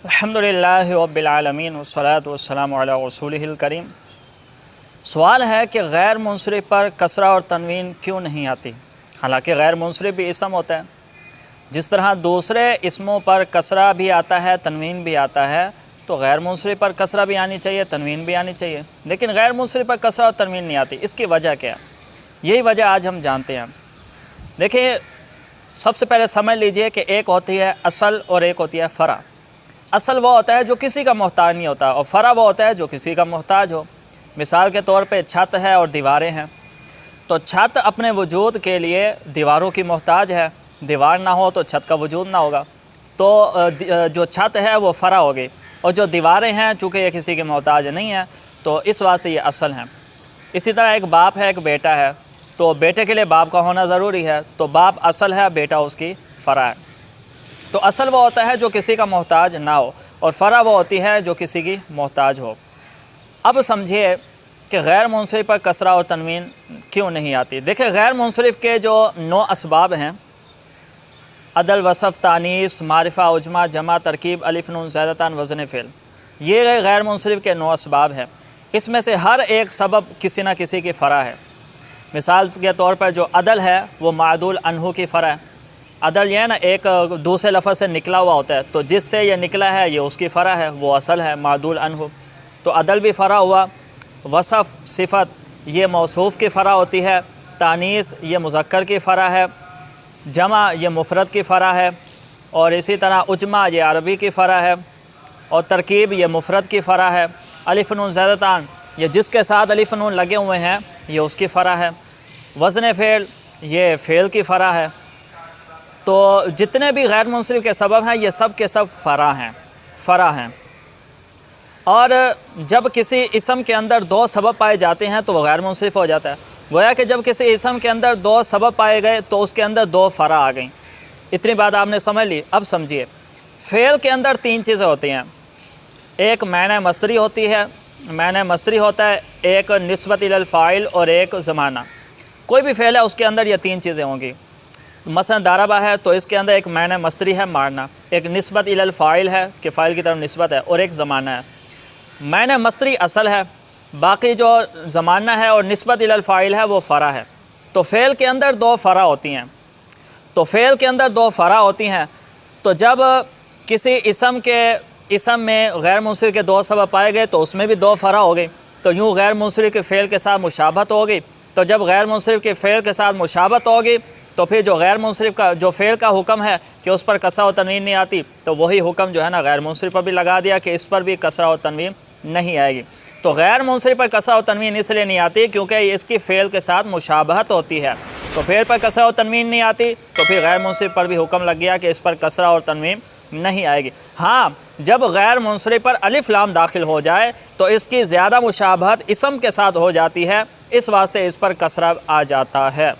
الحمدللہ رب العالمین والصلاة والسلام علی رسولہ الکریم۔ سوال ہے کہ غیر منصرف پر کسرہ اور تنوین کیوں نہیں آتی؟ حالانکہ غیر منصرف بھی اسم ہوتا ہے، جس طرح دوسرے اسموں پر کسرہ بھی آتا ہے، تنوین بھی آتا ہے، تو غیر منصرف پر کسرہ بھی آنی چاہیے، تنوین بھی آنی چاہیے، لیکن غیر منصرف پر کسرہ اور تنوین نہیں آتی۔ اس کی وجہ کیا ہے؟ یہی وجہ آج ہم جانتے ہیں۔ دیکھیں، سب سے پہلے سمجھ لیجئے کہ ایک ہوتی ہے اصل اور ایک ہوتی ہے فرع۔ اصل وہ ہوتا ہے جو کسی کا محتاج نہیں ہوتا، اور فرع وہ ہوتا ہے جو کسی کا محتاج ہو۔ مثال کے طور پہ چھت ہے اور دیواریں ہیں، تو چھت اپنے وجود کے لیے دیواروں کی محتاج ہے، دیوار نہ ہو تو چھت کا وجود نہ ہوگا، تو جو چھت ہے وہ فرع ہوگی، اور جو دیواریں ہیں چونکہ یہ کسی کے محتاج نہیں ہیں تو اس واسطے یہ اصل ہیں۔ اسی طرح ایک باپ ہے، ایک بیٹا ہے، تو بیٹے کے لیے باپ کا ہونا ضروری ہے، تو باپ اصل ہے، بیٹا اس کی فرع ہے۔ تو اصل وہ ہوتا ہے جو کسی کا محتاج نہ ہو، اور فرع وہ ہوتی ہے جو کسی کی محتاج ہو۔ اب سمجھیے کہ غیر منصرف پر کسرہ اور تنوین کیوں نہیں آتی۔ دیکھیں، غیر منصرف کے جو 9 اسباب ہیں، عدل، وصف، تانیث، معرفہ، عجمہ، جمع، ترکیب، الف، نون، زائدتان، وزن فعل، یہ غیر منصرف کے 9 اسباب ہیں۔ اس میں سے ہر ایک سبب کسی نہ کسی کی فرع ہے۔ مثال کے طور پر جو عدل ہے وہ معدول عنہ کی فرع ہے۔ عدل یہ ہے نا، ایک دوسرے لفظ سے نکلا ہوا ہوتا ہے، تو جس سے یہ نکلا ہے یہ اس کی فرع ہے، وہ اصل ہے، معدول عنہ، تو عدل بھی فرع ہوا۔ وصف، صفت، یہ موصوف کی فرع ہوتی ہے۔ تانیث، یہ مذکر کی فرع ہے۔ جمع، یہ مفرد کی فرع ہے، اور اسی طرح عجمہ، یہ عربی کی فرع ہے، اور ترکیب، یہ مفرد کی فرع ہے۔ الف، نون، زائدتان، یہ جس کے ساتھ الف نون لگے ہوئے ہیں یہ اس کی فرع ہے۔ وزن فعل، یہ فعل کی فرع ہے۔ تو جتنے بھی غیر منصرف کے سبب ہیں یہ سب کے سب فرع ہیں۔ اور جب کسی اسم کے اندر 2 سبب پائے جاتے ہیں تو وہ غیر منصرف ہو جاتا ہے۔ گویا کہ جب کسی اسم کے اندر 2 سبب پائے گئے تو اس کے اندر 2 فرع آ گئیں۔ اتنی بات آپ نے سمجھ لی۔ اب سمجھیے، فعل کے اندر 3 چیزیں ہوتی ہیں۔ ایک معنی مصدری ہوتی ہے، معنی مصدری ہوتا ہے، ایک نسبت الی الفاعل، اور ایک زمانہ۔ کوئی بھی فعل ہے اس کے اندر یہ 3 چیزیں ہوں گی۔ مثلا ضربہ ہے تو اس کے اندر ایک معنی مصدری ہے، مارنا، ایک نسبت الی الفاعل ہے کہ فاعل کی طرف نسبت ہے، اور ایک زمانہ ہے۔ معنی مصدری اصل ہے، باقی جو زمانہ ہے اور نسبت الی الفاعل ہے وہ فرع ہے۔ تو فعل کے اندر 2 فرع ہوتی ہیں۔ تو جب کسی اسم میں غیر منصرف کے 2 سبب پائے گئے تو اس میں بھی 2 فرع ہو گئی، تو یوں غیر منصرف کے فعل کے ساتھ مشابہت ہوگی۔ تو جب غیر منصرف کے فعل کے ساتھ مشابہت ہوگی تو پھر جو غیر منصرف کا جو فعل کا حکم ہے کہ اس پر کسرہ و تنوین نہیں آتی، تو وہی حکم جو ہے نا غیر منصرف پر بھی لگا دیا کہ اس پر بھی کسرہ و تنوین نہیں آئے گی۔ تو غیر منصرف پر کسرہ و تنوین اس لیے نہیں آتی کیونکہ اس کی فعل کے ساتھ مشابہت ہوتی ہے، تو فعل پر کسرہ و تنوین نہیں آتی، تو پھر غیر منصرف پر بھی حکم لگ گیا کہ اس پر کسرہ اور تنوین نہیں آئے گی۔ ہاں، جب غیر منصرف پر الف لام داخل ہو جائے تو اس کی زیادہ مشابہت اسم کے ساتھ ہو جاتی ہے، اس واسطے اس پر کسرہ آ جاتا ہے۔